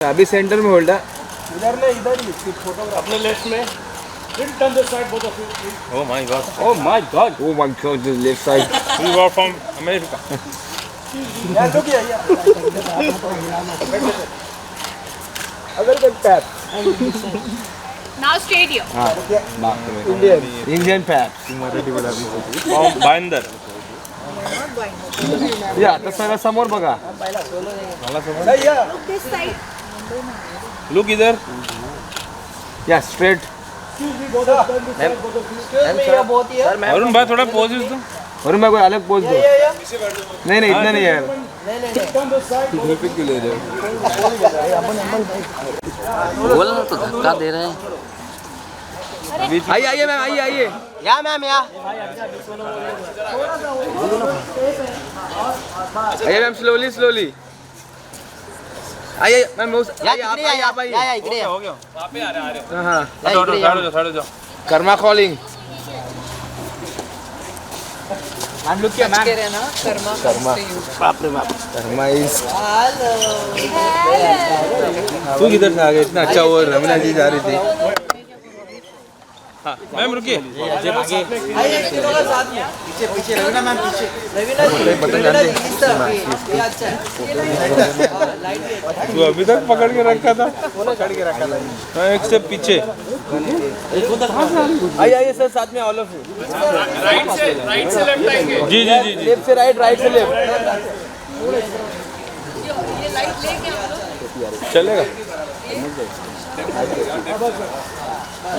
अभी सेंटर में होल्ड है। इधर ले, इधर ही फोटोग्राफ अपने लेफ्ट में। Turn this side, both of you. Oh my god. Oh my god. Oh my god, the left side. We were from America. Yeah, look here, yeah. Other than tap. Now straight here. Indian. Indian pap. From Binder. या तसं समोर बघा. Hey, yeah. Look this side. Look इधर. या straight. Arun भाई थोड़ा pose दो. और मैं कोई अलग पोज दो. नहीं नहीं इतना नहीं यार. बोल तो धक्का दे रहे हैं. आइए आइए मैम आइए आइए. या मैम या आइए मैम स्लोली स्लोली. आइए मैम आइए आप आइए. या इकडे हो गया. हाँ साइड जाओ. Karma calling. Ma'am look here, ma'am. Karma. बाप रे बाप. कर्मा इज. तू किधर से आ गया इतना अच्छा हुआ. रमीना जी जा रही थी. हाँ मैम रुकिए. पीछे रवीना मैम पीछे. बटन जानते. तू अभी तक पकड़ के रखा था. हाँ एक से पीछे. आइए आइए सर साथ में ऑल ऑफ यू. राइट से लेफ्ट आएंगे. जी जी जी जी. लेफ्ट से राइट से लेफ्ट. चलेगा.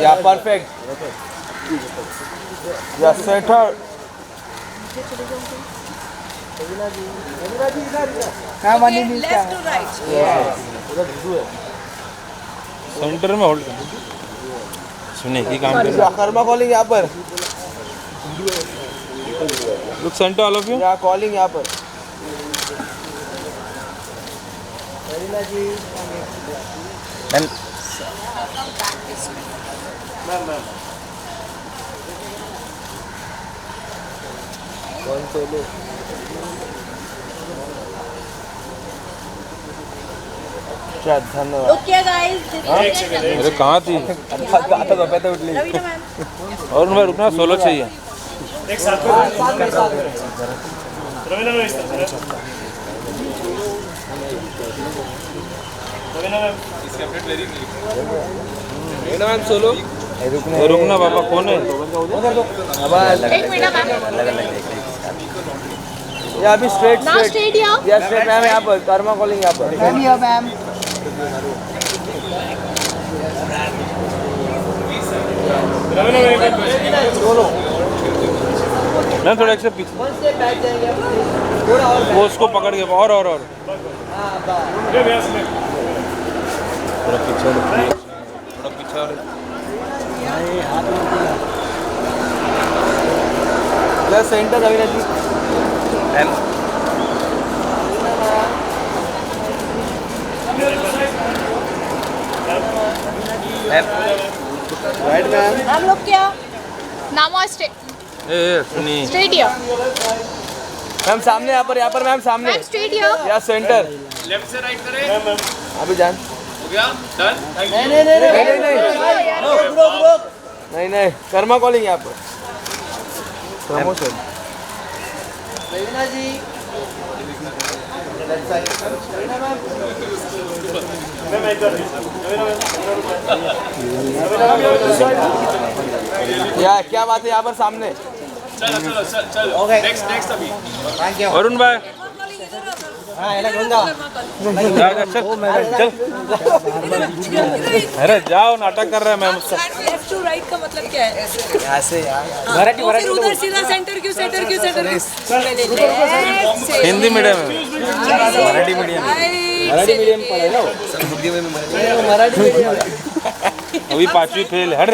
या परफेक्ट. या सेटर. Okay, left to right. Centre में होल्ड कर. सुने की काम कर. कर्मा कॉलिंग यहाँ पर. Look centre all of you. यहाँ कॉलिंग यहाँ पर. कौन सोलो. अच्छा धन्यवाद. Okay, guys. This is अरे कहाँ थी. आता झोपेत उठली. Ravina ma'am. और भाई रुकना. सोलो चाहिए. एक साथ में. रवीना मैम इस तरफ. रवीना मैम. इसकी update very clear. Raveena ma'am solo. रुकना बाबा. कौन है. एक मिनट मैम. या अभी स्ट्रेट Now straight here. या स्ट्रेट मैम यहाँ पर. कर्मा कॉलिंग यहाँ पर. मैम रवीना मैम मैम थोड़ा एक से पीछे. वो उसको पकड़ के और ये व्यास में. थोड़ा पीछे. थोड़ा पीछे. या centre Raveena ji. Right ma'am. हम लोग क्या? Now straight. सुनी. Straight here. मैम सामने यहाँ पर मैम सामने. Ma'am straight here. या सेंटर. लेफ्ट से राइट करें. अभी जान. हो गया. डन. नहीं नहीं कर्मा कॉलिंग यहाँ पर. प्रमोशन. रवीना जी. मैम इधर. रवीना मैम. या क्या बात है यहाँ पर सामने. चलो. नेक्स्ट अभी. अरुण भाई. जा, चल. अरे जाओ. नाटक कर रहा है मैम उसका. लेफ्ट टू राइट का मतलब क्या है? यहाँ से यार. तो फिर उधर सीधा सेंटर क्यों हिंदी मीडियम में. मराठी मीडियम. मराठी मीडियम पढ़े ना. मराठी मीडियम. अभी 5वीं फेल. हट.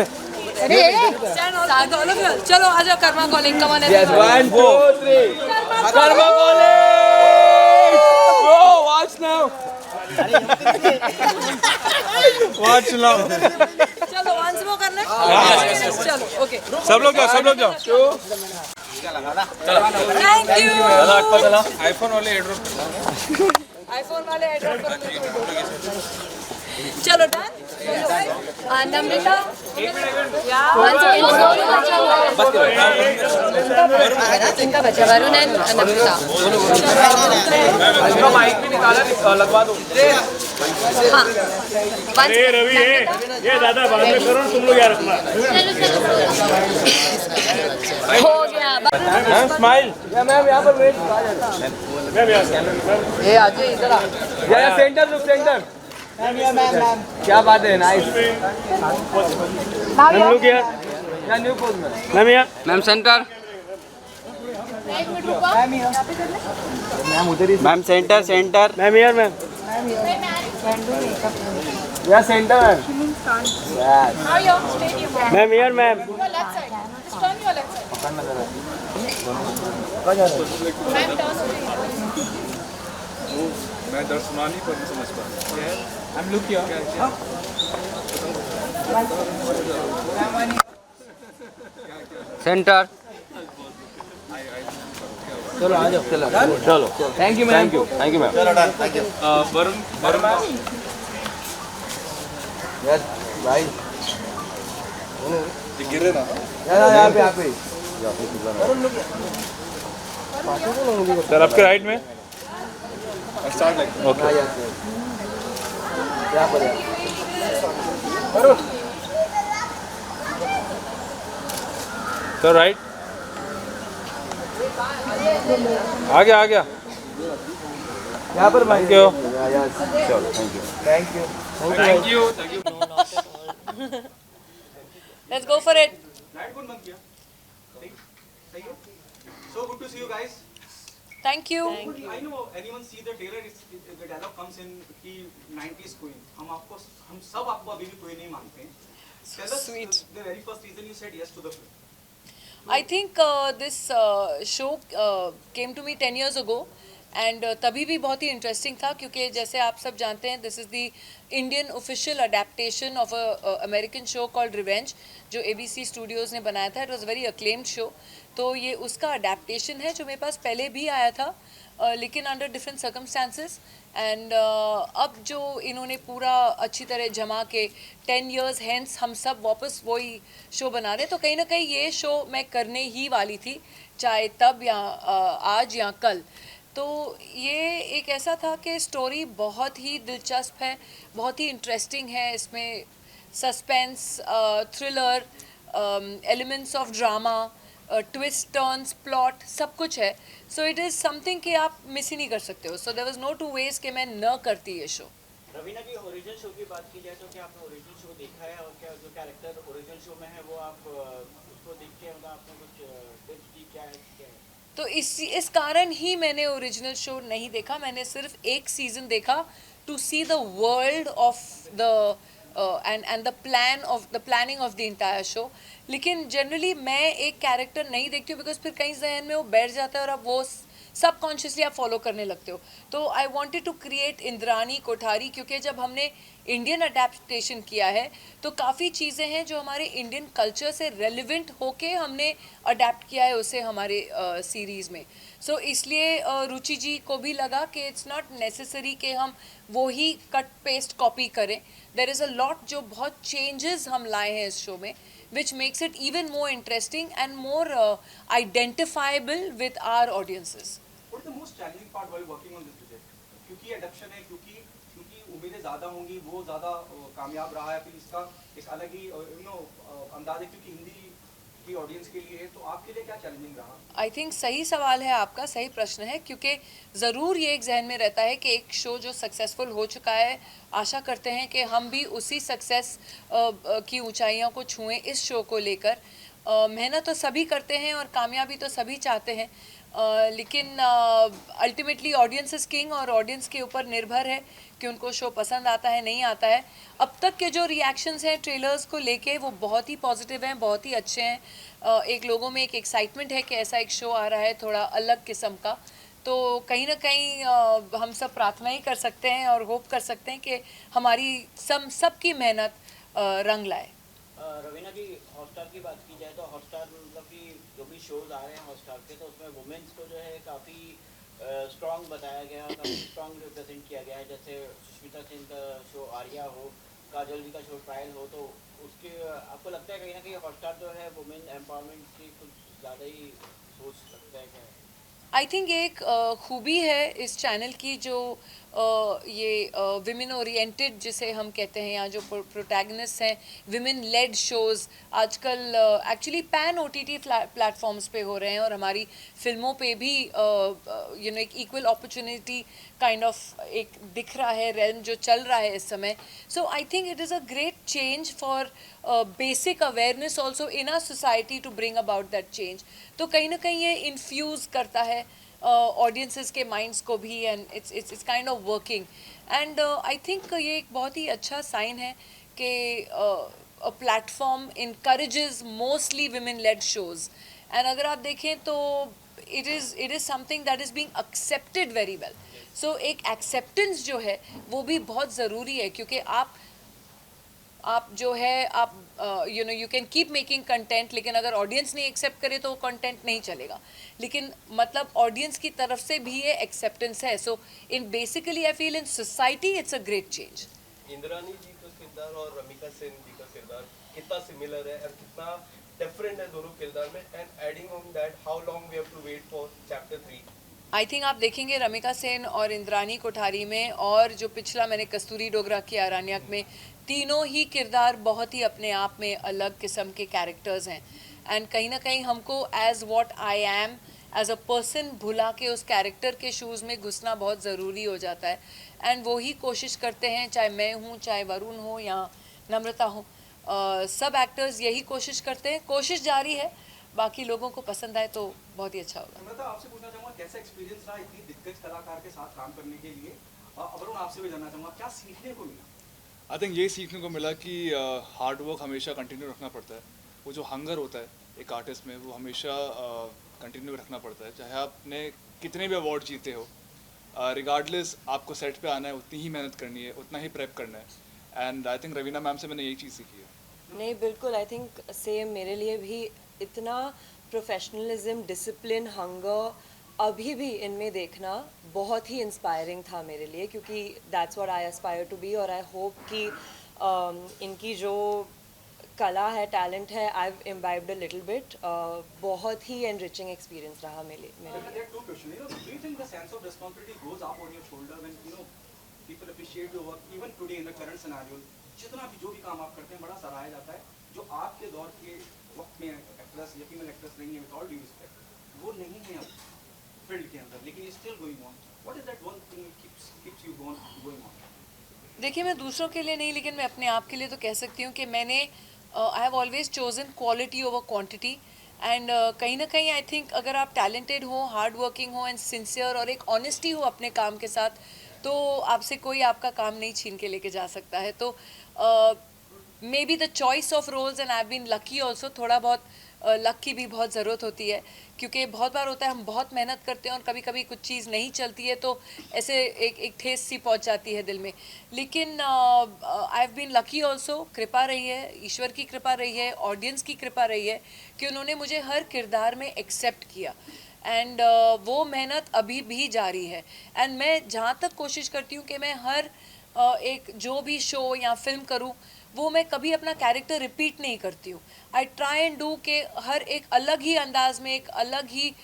अरे चलो आ जाओ. कर्मा कॉलिंग का मैंने. Yes, 1 2 3. Karma calling. Bro, watch now. Watch now. चलो वंस मोर करना है. चलो ओके. सब लोग जाओ. Thank you. आईफोन वाले एड्रॉप. आईफोन वाले एड्रॉप करो. चलो डन नम्रता इनका बच्चा वरुण एंड नम्रता इसका माइक भी निकाला लगवा दो। हाँ ये रवि है ये दादा बाद में करो तुम लोग यार अपना हो गया स्माइल मैम यहाँ पर वेट ये आज इधर आ या सेंटर लुक सेंटर। मैम क्या बात है, नाइस। लोग यार या न्यू पोज में मैम यार मैम सेंटर एक मिनट रुको। मैम सेंटर सेंटर मैम यार मैम या centre ma'am. Now you're straight you go. Ma'am यार ma'am Your left side. Just turn your left side. Ma'am, turn straight. मैं दर्शनानी पर नहीं समझ पा रहा। हम लोग क्या सेंटर चलो आ जाओ। चलो thank you ma'am. Thank you ma'am. Varun Varun yes भाई गिर रहे ना यहाँ पे सर आपके राइट में स्टार्ट लाइक ओके यहाँ पर सर राइट आ गया यहाँ पर भाई। थैंक यू चलो thank you. Let's go for it So good to see you guys. Thank you I know anyone see the trailer, the dialogue comes in कि 90s queen. हम सब आपको अभी भी queen नहीं मानते हैं. Tell us sweet. the very first reason you said yes to the film. I think this show came to me 10 years ago and तभी भी बहुत ही इंटरेस्टिंग था क्योंकि जैसे आप सब जानते हैं this is the Indian official adaptation of a American show called revenge जो ABC स्टूडियोज़ ने बनाया था। It was very acclaimed show. तो ये उसका अडेप्टेशन है जो मेरे पास पहले भी आया था लेकिन अंडर डिफरेंट सर्कमस्टांसेस एंड अब जो इन्होंने पूरा अच्छी तरह जमा के 10 years हेंस हम सब वापस वही शो बना रहे हैं। तो कहीं ना कहीं ये शो मैं करने ही वाली थी चाहे तब या आज या कल। तो ये एक ऐसा था कि स्टोरी बहुत ही दिलचस्प है, बहुत ही इंटरेस्टिंग है। इसमें suspense, thriller, elements of drama, twist, turns, plot सब कुछ है। सो इट इज़ समथिंग कि आप मिस ही नहीं कर सकते हो। So there was no two ways कि मैं न करती ये शो। रवीना की ओरिजिनल शो की बात की जाए तो क्या आपने ओरिजिनल शो देखा है और क्या जो कैरेक्टर ओरिजिनल शो में है वो आप उसको देख के मतलब आपने कुछ टिप्स दी क्या है? तो इस कारण ही मैंने ओरिजिनल शो नहीं देखा। मैंने सिर्फ एक सीज़न देखा to see the world of the end the planning of the entire show. लेकिन जनरली मैं एक कैरेक्टर नहीं देखती हूँ बिकॉज फिर कहीं जहन में वो बैठ जाता है और अब वो सबकॉन्शियसली आप फॉलो करने लगते हो। तो I wanted to create Indrani Kothari क्योंकि जब हमने इंडियन अडेप्टेशन किया है तो काफ़ी चीज़ें हैं जो हमारे इंडियन कल्चर से रेलिवेंट होके हमने अडेप्ट किया है उसे हमारे सीरीज़ में। सो इसलिए रुचि जी को भी लगा कि इट्स नॉट नेसेसरी कि हम वो ही कट पेस्ट कॉपी करें। देयर इज़ अ लॉट जो बहुत चेंजेस हम लाए हैं इस शो में which makes it even more interesting and more identifiable with our audiences. What is the most challenging part while working on this project? क्योंकि adaption है, क्योंकि उम्मीदें ज़्यादा होंगी, वो ज़्यादा कामयाब रहा है, फिर इसका एक अलग ही अंदाज है क्योंकि हिंदी की ऑडियंस के लिए, तो आपके लिए क्या चैलेंजिंग रहा? आई थिंक सही सवाल है आपका, सही प्रश्न है क्योंकि ज़रूर ये एक जहन में रहता है कि एक शो जो सक्सेसफुल हो चुका है आशा करते हैं कि हम भी उसी सक्सेस की ऊंचाइयों को छुएं इस शो को लेकर। मेहनत तो सभी करते हैं और कामयाबी तो सभी चाहते हैं लेकिन अल्टीमेटली ऑडियंस इज़ किंग और ऑडियंस के ऊपर निर्भर है कि उनको शो पसंद आता है नहीं आता है। अब तक के जो रिएक्शंस हैं ट्रेलर्स को लेके वो बहुत ही पॉजिटिव हैं, बहुत ही अच्छे हैं। एक लोगों में एक एक्साइटमेंट है कि ऐसा एक शो आ रहा है थोड़ा अलग किस्म का। तो कहीं ना कहीं हम सब प्रार्थना ही कर सकते हैं और होप कर सकते हैं कि हमारी सबकी मेहनत रंग लाए। रवीना की हॉटस्टार की बात की जाए तो हॉटस्टार मतलब कि जो भी शोज आ रहे हैं हॉटस्टार के तो उसमें वुमेन्स को जो है काफ़ी स्ट्रॉन्ग बताया गया है, काफ़ी स्ट्रॉन्ग रिप्रेजेंट किया गया है। जैसे सुष्मिता सेन का शो आर्या हो, काजल जी का शो ट्रायल हो, तो उसके आपको लगता है कहीं ना कहीं हॉटस्टार जो है वुमेन एम्पावरमेंट की कुछ ज़्यादा ही सोच सकता है क्या? आई थिंक एक खूबी है इस चैनल की जो ये विमेन ओरिएंटेड जिसे हम कहते हैं, या जो प्रोटैगनिस्ट हैं, विमेन लेड शोज़ आजकल एक्चुअली पैन OTT प्लेटफॉर्म्स पे हो रहे हैं, और हमारी फिल्मों पे भी एक इक्वल अपॉर्चुनिटी काइंड ऑफ एक दिख रहा है, रेल्म जो चल रहा है इस समय. So I think it is a great change for basic awareness also in our society to bring about that change. तो कहीं ना कहीं ये इन्फ्यूज़ करता है ऑडियंसेस के माइंड्स को भी, and it's kind of working. And I think ये एक बहुत ही अच्छा साइन है कि a platform encourages mostly women led shows. And अगर आप देखें तो it is something that is being accepted very well. So एक एक्सेप्टेंस जो है वो भी बहुत ज़रूरी है, क्योंकि आप जो है आप you can keep making content, लेकिन अगर ऑडियंस नहीं एक्सेप्ट करे तो वो कंटेंट नहीं चलेगा. लेकिन मतलब ऑडियंस की तरफ से भी ये एक्सेप्टेंस है. So in basically I feel in society it's a great change. Indrani ji का किरदार और रमिका सेन जी का किरदार कितना सिमिलर है और कितना डिफरेंट है दोनों किरदार में, and adding on that how long we have to wait for chapter 3? I think आप देखेंगे रमिका सेन और इंद्रानी कोठारी में, और जो पिछला मैंने कस्तूरी डोगरा किया अरण्यक में, तीनों ही किरदार बहुत ही अपने आप में अलग किस्म के कैरेक्टर्स हैं. एंड कहीं ना कहीं हमको as what I am as a person भुला के उस कैरेक्टर के शूज़ में घुसना बहुत ज़रूरी हो जाता है. एंड वो ही कोशिश करते हैं, चाहे मैं हूँ, चाहे वरुण हो या नम्रता हो, सब एक्टर्स यही कोशिश करते हैं. कोशिश जारी है, बाकी लोगों को पसंद आए तो बहुत ही अच्छा होगा. नम्रता, आपसे पूछना चाहूँगा कैसा एक्सपीरियंस रहा इतनी दिग्गज कलाकार के साथ काम करने के लिए? वरुण, आपसे भी जानना चाहूँगा क्या सीखने को मिला? आई थिंक ये सीखने को मिला कि हार्ड वर्क हमेशा कंटिन्यू रखना पड़ता है. वो जो हंगर होता है एक आर्टिस्ट में, वो हमेशा कंटिन्यू रखना पड़ता है, चाहे आपने कितने भी अवार्ड जीते हो. रिगार्डलेस आपको सेट पे आना है, उतनी ही मेहनत करनी है, उतना ही प्रेप करना है. And I think Raveena ma'am से मैंने यही चीज़ सीखी है. नहीं, बिल्कुल. आई थिंक सेम मेरे लिए भी इतना प्रोफेशनलिज्म, डिसिप्लिन, हंगर अभी भी इनमें देखना बहुत ही इंस्पायरिंग था मेरे लिए, क्योंकि that's what I aspire to be. और आई होप कि इनकी जो कला है, टैलेंट है, I have imbibed a little bit. बहुत ही एनरिचिंग एक्सपीरियंस रहा मेरे लिए. There are two questions. Do you think the sense of responsibility goes up on your shoulder when people appreciate your work even today in the current scenario? जितना भी जो भी काम आप करते हैं बड़ा सराहा जाता है. जो आपके दौर के वक्त में एक्ट्रेस या फीमेल एक्ट्रेस नहीं है, विद ऑल ड्यू रिस्पेक्ट, वो नहीं है अब फील्ड के अंदर, लेकिन still going on. What is that one thing keeps you going on? देखिए, मैं दूसरों के लिए नहीं, लेकिन मैं अपने आप के लिए तो कह सकती हूँ कि मैंने I have always chosen quality over quantity. And कहीं ना कहीं आई थिंक अगर आप टैलेंटेड हो, हार्ड वर्किंग हो एंड सिंसियर, और एक ऑनेस्टी हो अपने काम के साथ, तो आपसे कोई आपका काम नहीं छीन के लेके जा सकता है. तो maybe the choice of roles, and I have been lucky also. थोड़ा बहुत लक की भी बहुत ज़रूरत होती है, क्योंकि बहुत बार होता है हम बहुत मेहनत करते हैं और कभी कभी कुछ चीज़ नहीं चलती है, तो ऐसे एक ठेस सी पहुंच जाती है दिल में. लेकिन I have been lucky also. कृपा रही है, ईश्वर की कृपा रही है, ऑडियंस की कृपा रही है कि उन्होंने मुझे हर किरदार में एक्सेप्ट किया. एंड वो मेहनत अभी भी जारी है. एंड मैं जहाँ तक कोशिश करती हूँ कि मैं हर एक जो भी शो या फिल्म करूँ, वो मैं कभी अपना कैरेक्टर रिपीट नहीं करती हूँ. आई ट्राई एंड डू के हर एक अलग ही अंदाज में, एक अलग ही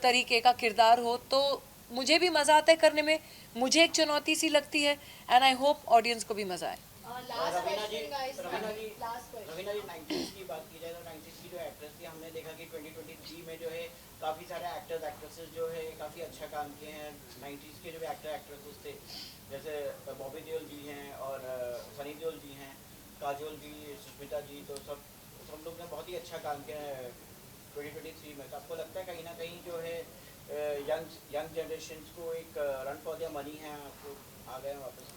तरीके का किरदार हो, तो मुझे भी मज़ा आता है करने में, मुझे एक चुनौती सी लगती है. एंड आई होप ऑडियंस को भी मज़ा आए. रवीना जी 90s की बात की जाए तो 90s की जो एक्ट्रेस थी, हमने देखा कि 2023 में जो है काफ़ी सारे एक्टर्स एक्ट्रेसेस जो है काफ़ी अच्छा काम किए हैं. 90s के जो भी एक्टर एक्ट्रेसेस थे, जैसे बॉबी देओल जी हैं और सनी देओल जी हैं, काजोल जी, सुष्मिता जी, तो सब लोग ने बहुत ही अच्छा काम किया है 2023 में. तो आपको लगता है कहीं ना कहीं जो है यंग जनरेशन को एक रन फॉर देयर मनी है, आपको आ गए वापस?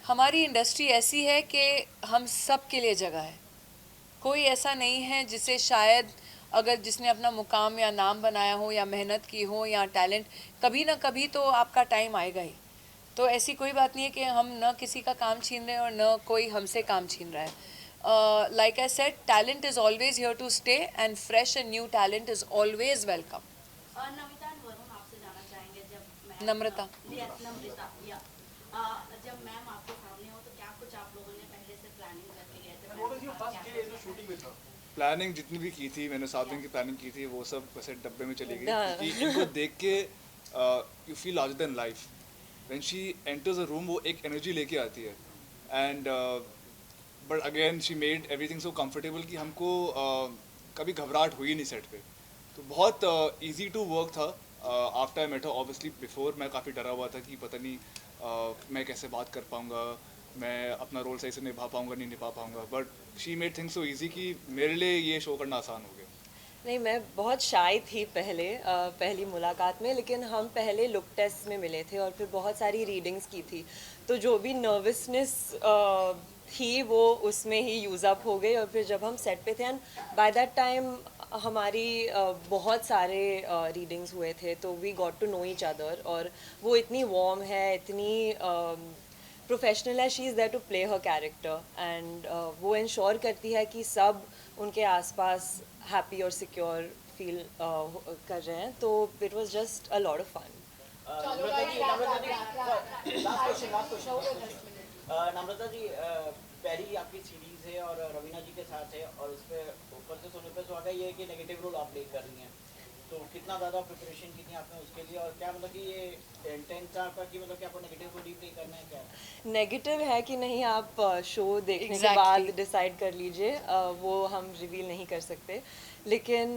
हमारी इंडस्ट्री ऐसी है कि हम सब के लिए जगह है. कोई ऐसा नहीं है जिसे शायद अगर जिसने अपना मुकाम या नाम बनाया हो या मेहनत की हो या टैलेंट, कभी ना कभी तो आपका टाइम आएगा ही. तो ऐसी कोई बात नहीं है कि हम न किसी का काम छीन रहे हैं और न कोई हमसे काम छीन रहा है. Like I said, talent is always here to stay, and fresh and new talent is always welcome. Namita और वरुण, आपसे जानना चाहेंगे, जब नम्रता। जब मैम आपके सामने हो तो क्या कुछ आप लोगों ने पहले से प्लानिंग करके गए थे? प्लानिंग जितनी भी की थी, मैंने 7 दिन की प्लानिंग की थी, वो सब वैसे डब्बे में चली गई क्योंकि इनको देख के you feel larger than life. When she enters a room वो एक एनर्जी लेके आती है and but again she made everything so comfortable कि हमको कभी घबराहट हुई नहीं सेट पे। तो बहुत इजी टू वर्क था। After I met her obviously before मैं काफ़ी डरा हुआ था कि पता नहीं मैं कैसे बात कर पाऊँगा, मैं अपना रोल सही से निभा पाऊँगा नहीं निभा पाऊँगा, but she made things so easy कि मेरे लिए ये शो करना आसान हो गया। नहीं, मैं बहुत शाय थी पहली मुलाकात में, लेकिन हम पहले लुक टेस्ट में मिले थे और फिर बहुत सारी रीडिंग्स की थी, तो जो भी नर्वसनेस थी वो उसमें ही यूज़ अप हो गई। और फिर जब हम सेट पे थे एंड बाय दैट टाइम हमारी बहुत सारे रीडिंग्स हुए थे, तो we got to know each other. और वो इतनी वार्म है, इतनी प्रोफेशनल है, she is there to play her character and वो इंश्योर करती है कि सब उनके आसपास हैप्पी और सिक्योर फील कर रहे हैं। तो it was just a lot of fun. Namrata ji, पहली आपकी सीरीज है और रवीना जी के साथ है और उस पर ऊपर से सोने पे सुहागा ये है कि नेगेटिव रोल आप प्ले कर रही हैं, तो कितना ज़्यादा प्रिपरेशन की थी आपने उसके लिए और क्या मतलब कि ये इंटेंस था आपका कि मतलब कि आपको नेगेटिव रोल ही प्ले करना है? क्या नेगेटिव है कि नहीं आप शो देखने के बाद डिसाइड कर लीजिए, वो हम रिवील नहीं कर सकते। लेकिन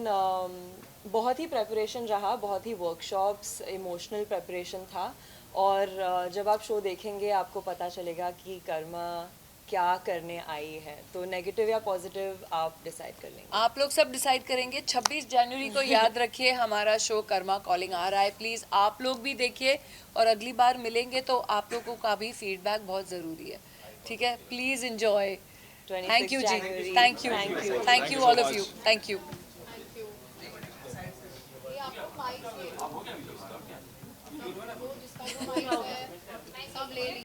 बहुत ही प्रेपरेशन रहा, बहुत ही वर्कशॉप्स, इमोशनल प्रेपरेशन था। और जब आप शो देखेंगे आपको पता चलेगा कि कर्मा क्या करने आई है। तो नेगेटिव या पॉजिटिव आप डिसाइड कर लेंगे। आप लोग सब डिसाइड करेंगे। 26 जनवरी को याद रखिए हमारा शो कर्मा कॉलिंग आ रहा है। प्लीज़ आप लोग भी देखिए और अगली बार मिलेंगे तो आप लोगों का भी फीडबैक बहुत ज़रूरी है, ठीक है? Please enjoy. थैंक यू जी, thank you all of you, thank you. ये आपको माइक